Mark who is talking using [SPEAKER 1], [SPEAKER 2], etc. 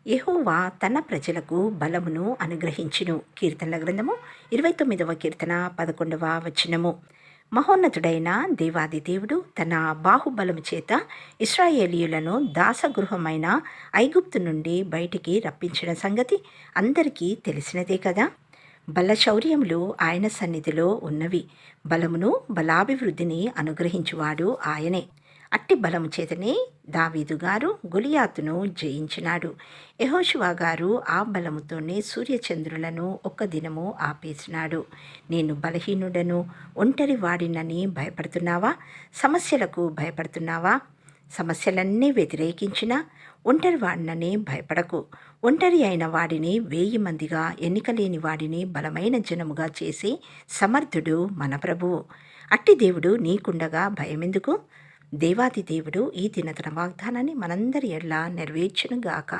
[SPEAKER 1] యెహోవా తన ప్రజలకు బలమును అనుగ్రహించును. కీర్తనల గ్రంథము 29వ కీర్తన 11వ వచనము. మహోన్నతుడైన దేవాది దేవుడు తన బాహుబలము చేత ఇశ్రాయేలీయులను దాసగృహమైన ఐగుప్తు నుండి బయటికి రప్పించిన సంగతి అందరికీ తెలిసినదే కదా. బలశౌర్యములు ఆయన సన్నిధిలో ఉన్నవి. బలమును బలాభివృద్ధిని అనుగ్రహించువాడు ఆయనే. అట్టి బలము చేతనే దావీదు గారు గొలియాతును జయించినాడు. యెహోషువ గారు ఆ బలముతోనే సూర్యచంద్రులను ఒక్క దినము ఆపేసినాడు. నేను బలహీనుడను, ఒంటరి వాడినని భయపడుతున్నావా? సమస్యలకు భయపడుతున్నావా? సమస్యలన్నీ వ్యతిరేకించినా ఒంటరి వాడినని భయపడకు. ఒంటరి అయిన వాడిని 1000 మందిగా, ఎన్నికలేని వాడిని బలమైన జనముగా చేసి సమర్థుడు మన ప్రభువు. అట్టి దేవుడు నీకుండగా భయమెందుకు? దేవాది దేవుడు ఈ దిన తన వాగ్దానాన్ని మనందరి ఎడల నెరవేర్చునుగాక.